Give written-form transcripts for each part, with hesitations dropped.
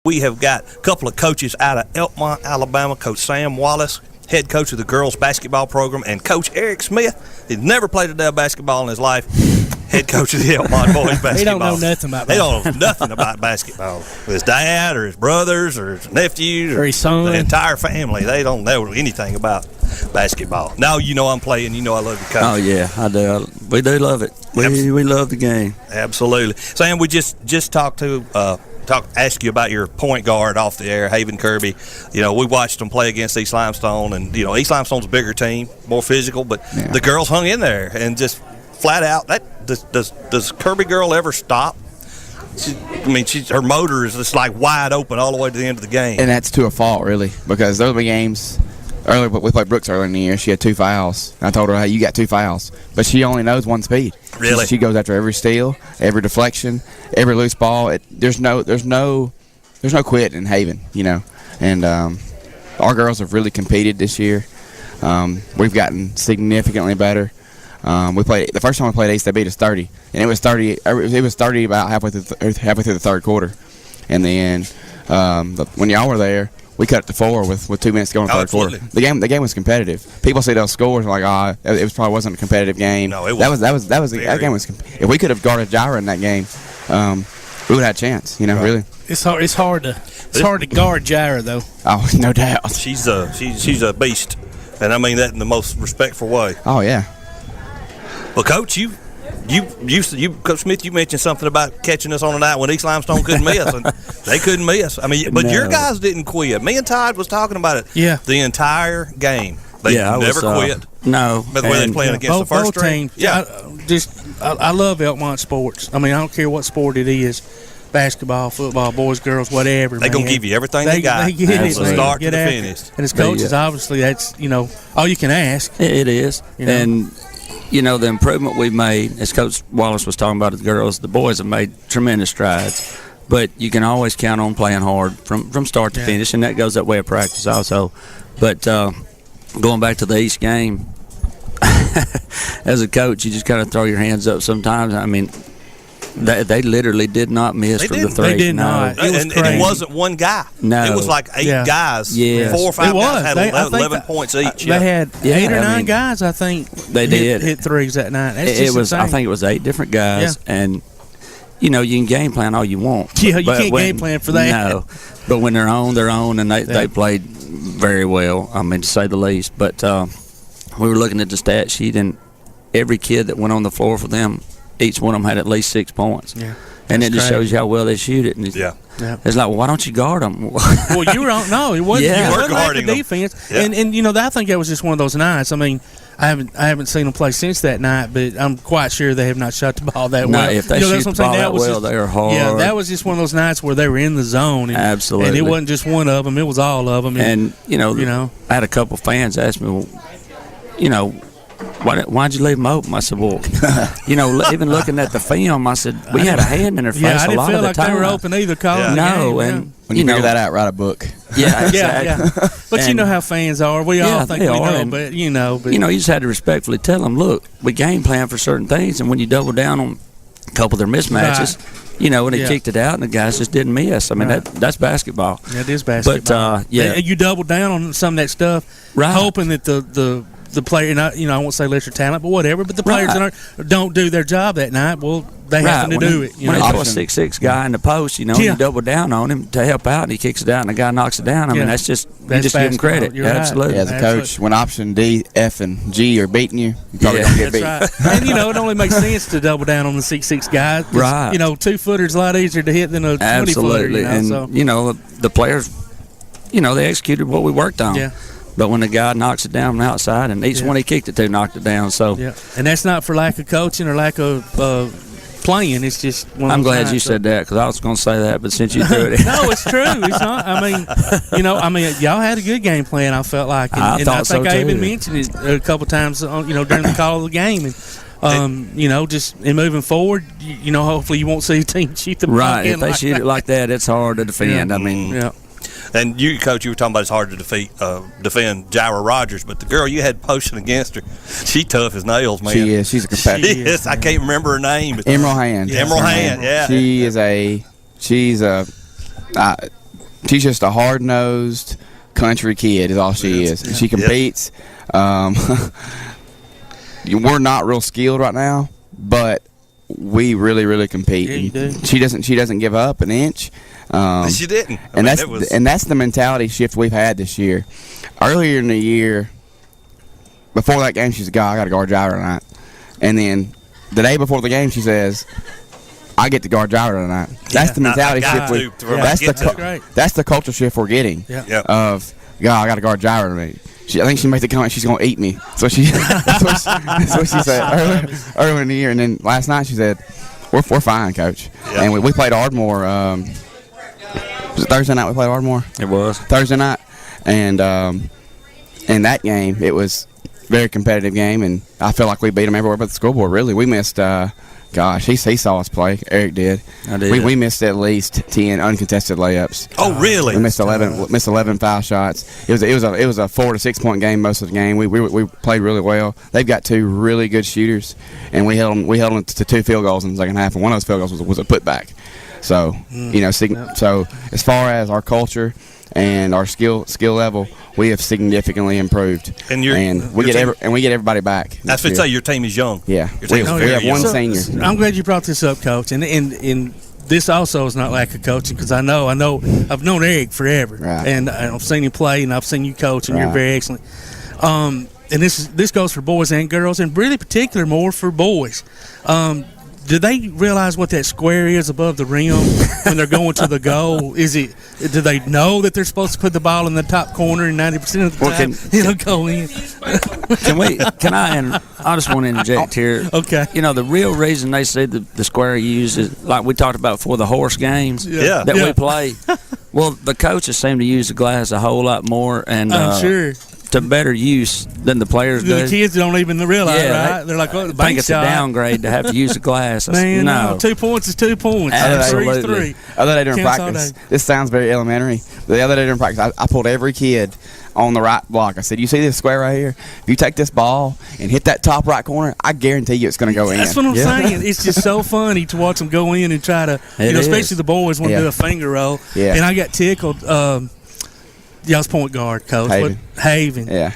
We have got a couple of coaches out of Elkmont, Alabama. Coach Sam Wallace, head coach of the girls basketball program, and Coach Eric Smith. He's never played a day of basketball in his life. Head coach of the Elkmont boys basketball. He don't know nothing about basketball. They don't know nothing about basketball. His dad or his brothers or his nephews or his son. The entire family, they don't know anything about basketball. Now you know I'm playing. You know I love you, coach. Oh, yeah, I do. We do love it. We love the game. Absolutely. Sam, we just talked to ask you about your point guard off the air, Haven Kirby. You know, we watched them play against East Limestone, and, you know, East Limestone's a bigger team, more physical, but the girls hung in there and just flat out. Does Kirby girl ever stop? Her motor is just like wide open all the way to the end of the game. And that's to a fault, really, because those were games earlier. We played Brooks earlier in the year. She had 2 fouls. I told her, hey, you got 2 fouls. But she only knows one speed. Really? She goes after every steal, every deflection, every loose ball. There's no quit in Haven, you know. And our girls have really competed this year. We've gotten significantly better. The first time we played Ace, they beat us 30, and it was 30. It was 30 about halfway through the third quarter, and then when y'all were there, we cut it to 4 with 2 minutes to go in the third quarter. The game was competitive. People see those scores like, it probably wasn't a competitive game. No, it was. That game was. If we could have guarded Jira in that game, we would have had a chance. You know, right. Really. It's hard to guard Jira though. Oh, no doubt. She's a beast, and I mean that in the most respectful way. Oh yeah. Well, Coach, Coach Smith, you mentioned something about catching us on a night when East Limestone couldn't miss, and they couldn't miss. I mean, but your guys didn't quit. Me and Todd was talking about it. Yeah. The entire game. They never quit. No. But when they're playing against the first team. Yeah. I love Elkmont sports. I mean, I don't care what sport it is. Basketball, football, boys, girls, whatever. They're going to give you everything they got. They get it, from the start to the finish. And as coaches, obviously, that's, all you can ask. It is. And the improvement we've made, as Coach Wallace was talking about, the girls, the boys have made tremendous strides. But you can always count on playing hard from start to finish, and that goes that way of practice also. But going back to the East game, as a coach, you just kind of throw your hands up sometimes. I mean, they literally did not miss from the three. They did not. And it wasn't one guy. No. It was like 8 guys. Yes. 4 or 5 guys had 11 points each. They had 8 or 9 guys, I think. They did hit threes that night. That's I think it was 8 different guys, and you can game plan all you want. Yeah, you can't game plan for that. No, but when they're on, and they played very well. I mean, to say the least. But we were looking at the stat sheet, and every kid that went on the floor for them, each one of them had at least 6 points. Yeah. And it just shows you how well they shoot it. And it's like, well, why don't you guard them? Well, you were on. No, it wasn't. Yeah. You were guarding the defense. Yeah. And I think that was just one of those nights. I mean, I haven't seen them play since that night, but I'm quite sure they have not shot the ball that well. If they shoot the ball that well, they are hard. Yeah, that was just one of those nights where they were in the zone. And, absolutely. And it wasn't just one of them; it was all of them. And I had a couple fans ask me, well, why'd you leave them open? I said, well, even looking at the film, I said, we had a hand in their face a lot of the time. I didn't feel like they were open either, Colin. No, and when you figure that out, write a book. Yeah, exactly. But you know how fans are. We all think we know, but you just had to respectfully tell them, look, we game plan for certain things, and when you double down on a couple of their mismatches, when they kicked it out and the guys just didn't miss. I mean, that's basketball. That is basketball. But you double down on some of that stuff, hoping that the player, I won't say lesser talent, but whatever. But the players that don't do their job that night, well, they happen to do it. When they throw a 6'6" guy in the post, you double down on him to help out, and he kicks it out, and the guy knocks it down. I mean, that's just you just give him credit. Absolutely. Yeah, as a coach, when option D, F, and G are beating you, you probably don't get beat. Right. And it only makes sense to double down on the 6'6" guy. Right. 2-footers a lot easier to hit than a 20-footer. Absolutely. And the players, they executed what we worked on. Yeah. But when the guy knocks it down from the outside, and each one he kicked it to knocked it down. So, and that's not for lack of coaching or lack of playing. It's just one of I'm glad times, you said that, because I was going to say that, but since you threw it, no, it's true. It's not. I mean, y'all had a good game plan. I felt like, and I think I even mentioned it a couple times, during the call of the game. And just in moving forward, hopefully you won't see a team shoot the ball. Right. If they shoot it like that, it's hard to defend. Yeah. I mean, And you, Coach, you were talking about it's hard to defend Jira Rogers, but the girl you had posting against her, she tough as nails, man. She is. She's a competitor. Yes, I can't remember her name. But Emerald Hand. Emerald Hand, yeah. She's a she's just a hard-nosed country kid is all she is. She competes. We're not real skilled right now, but we really, really compete. Yeah, you do. She doesn't give up an inch. She didn't. That's the mentality shift we've had this year. Earlier in the year, before that game, she said, "God, I got to guard Jira tonight." And then the day before the game, she says, "I get to guard Jira tonight." That's the mentality shift. That's the culture shift we're getting. Yeah. Of, "God, I got to guard Jira tonight." I think she made the comment she's gonna eat me. So that's what she said earlier in the year. And then last night she said, "We're fine, Coach." Yeah. And we played Ardmore. Was it Thursday night we played Ardmore? It was Thursday night, and in that game it was a very competitive game, and I feel like we beat them everywhere but the scoreboard. Really, we missed. Gosh, he saw us play. Eric did. I did. We missed at least 10 uncontested layups. Oh, really? We missed 11 foul shots. It was a 4 to 6 point game most of the game. We played really well. They've got 2 really good shooters, and we held them to 2 field goals in the second half, and one of those field goals was a putback. So so as far as our culture and our skill level, we have significantly improved, and we get everybody back. That's what I say. Your team is young. Yeah, your team we have one senior. I'm glad you brought this up, Coach, and this also is not lack of coaching, because I've known Eric forever, right. And I've seen him play, and I've seen you coach, and you're very excellent. And this goes for boys and girls, and really particular more for boys. Do they realize what that square is above the rim when they're going to the goal? Do they know that they're supposed to put the ball in the top corner and 90% of the time it'll go in? I just want to interject here. Okay. The real reason they say the square used is, like we talked about for the horse games that we play. Well, the coaches seem to use the glass a whole lot more, and I'm sure. to better use than the players do. The kids don't even realize, right? They're like, "Oh, the I think it's shot. a downgrade to have to use the glass." Man, no. 2 points is 2 points. Absolutely. 3 is 3. The other day during practice, this sounds very elementary, but the other day during practice, I pulled every kid on the right block. I said, "You see this square right here? If you take this ball and hit that top right corner, I guarantee you it's going to go in." That's what I'm saying. It's just so funny to watch them go in and try to, especially the boys want to do a finger roll. Yeah. And I got tickled. Y'all's point guard, Coach. Haven. Yeah.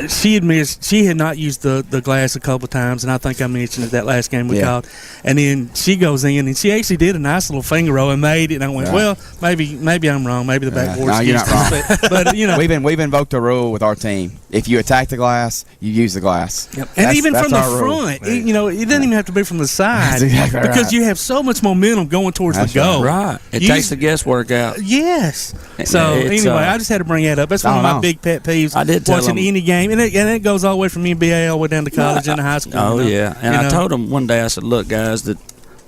She admits she had not used the glass a couple of times, and I think I mentioned it that last game we called. And then she goes in, and she actually did a nice little finger roll and made it. And I went, well, maybe I'm wrong. Maybe the backboard's No, you're not wrong. But we've invoked a rule with our team. If you attack the glass, you use the glass. Yep. And even from the front, it doesn't even have to be from the side. That's exactly because right. you have so much momentum going towards the goal. Right. It takes the guesswork out. Yes. So anyway, I just had to bring that up. That's one of my big pet peeves. I did tell watching any game, and it goes all the way from NBA all the way down to college and high school. Oh yeah, and I told them one day, I said, "Look, guys, the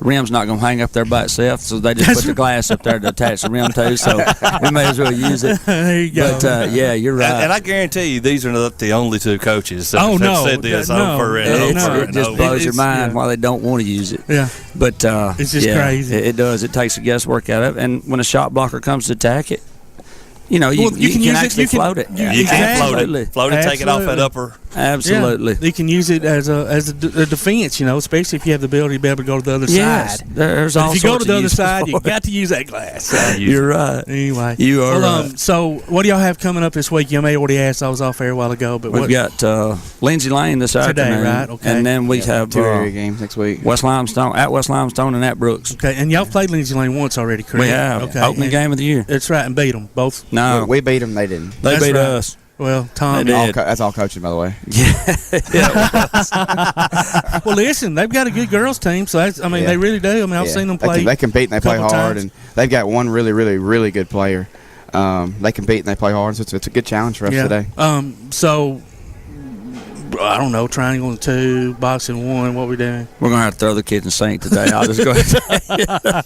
rim's not going to hang up there by itself, so they just put the glass up there to attach the rim to. So we may as well use it." There you go. But you're right. And I guarantee you, these are not the only 2 coaches that have said this over and over. It just blows your mind why they don't want to use it. Yeah. But it's just crazy. It does. It takes the guesswork out of it. And when a shot blocker comes to attack it, you can actually float it. You can float it, take it off that upper. Absolutely. Yeah. You can use it as a defense, especially if you have the ability to be able to go to the other side. There's all if you go to sorts the of other uses side, for you it. got to use that glass. You're right. Anyway. You are right. So what do y'all have coming up this week? You may already asked. I was off air a while ago. But we've got Lindsay Lane this afternoon. Right? Okay. And then we have 2 area games next week. West Limestone and at Brooks. Okay. And y'all played Lindsay Lane once already, correct? We have. Okay. Opening game of the year. That's right. And beat them both. No. We beat them. They didn't. They beat right. us. Well, Tom. That's all coaching, by the way. Well, listen, they've got a good girls team, so they really do. I've seen them play. They compete and they play hard, times. and they've got one really, really, really good player. They compete and they play hard, so it's a good challenge for us today. So I don't know, triangle and 2, boxing 1, what we doing? We're going to have to throw the kitchen sink today. I'll just go ahead and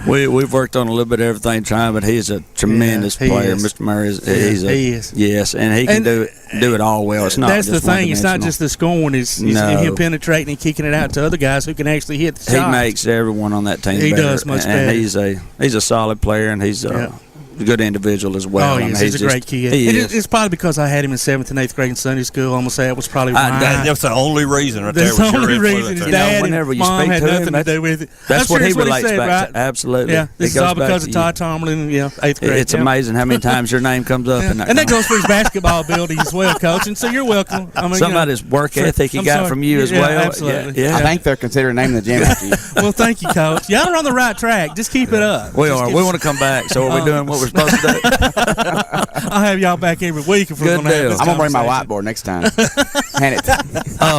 tell you. We've worked on a little bit of everything trying, but he's a tremendous player. Is. Mr. Murray he is. Yes, and he can do it all well. It's not that's just the thing. It's not just the scoring. It's him penetrating and kicking it out to other guys who can actually hit the shot. He makes everyone on that team He better. does much better. And he's a solid player, and he's good individual as well. Oh, yes, he's a great kid. It's probably because I had him in 7th and 8th grade in Sunday school. I'm gonna say that was probably why. That's the only reason right that's there. The only reason his dad whenever and you mom speak had to nothing him, to do with it. That's what he relates said, back right? to. Absolutely. Yeah, this is all because of Todd Tomlin. 8th grade. It's amazing how many times your name comes up. And that goes for his basketball ability as well, Coach. And so you're welcome. I mean, somebody's work ethic he got from you as well. Absolutely. Yeah. I think they're considering naming the gym after you. Well, thank you, Coach. Y'all are on the right track. Just keep it up. We are. We want to come back. So are we doing what we're supposed to do? I'll have y'all back every week if we're going to have this I'm going to bring my whiteboard next time. Hand it to me.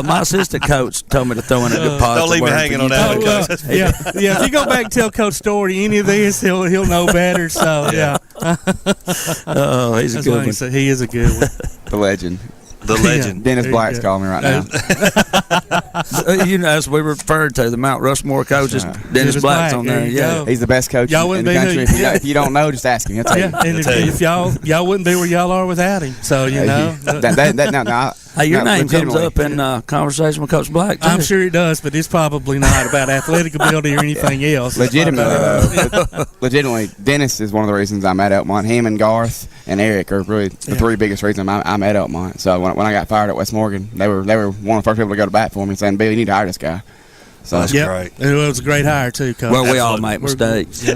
My assistant coach told me to throw in a good positive. Don't leave me hanging on that one, Coach. Yeah. If you go back and tell Coach Story any of this, he'll know better. So, yeah. He's a good one. He is a good one. The legend. The legend. Dennis Black's calling me right now. As we referred to, the Mount Rushmore coaches, Dennis Black's on there. Yeah, he's the best coach in the country. If you don't know, just ask him. He'll tell you. And if y'all wouldn't be where y'all are without him. So, you know. Your name comes up in conversation with Coach Black, too. I'm sure it does, but it's probably not about athletic ability or anything else. Legitimately, Dennis is one of the reasons I'm at Elkmont. Him and Garth and Eric are really the three biggest reasons I'm at Elkmont. So when I got fired at West Morgan, they were one of the first people to go to bat for me, saying, "Bill, you need to hire this guy." So that's great. It was a great hire too, Coach. Well, we all make mistakes. I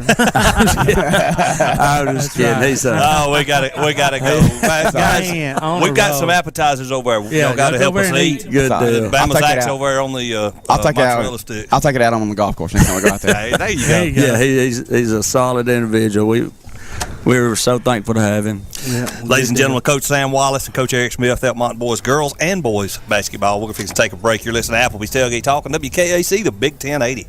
was just kidding. He said, we gotta go, guys. We've got some appetizers over there. Y'all got to help us eat. Good deal. Bama's Zach's over there on the mozzarella stick. I'll take it out on the golf course next time we go out there. Hey, there you go. Yeah, he's a solid individual. We were so thankful to have him. Yeah, ladies and gentlemen, Coach Sam Wallace and Coach Eric Smith, Elkmont boys, girls and boys basketball. We're going to take a break. You're listening to Applebee's Tailgate Talk on WKAC, the Big 1080.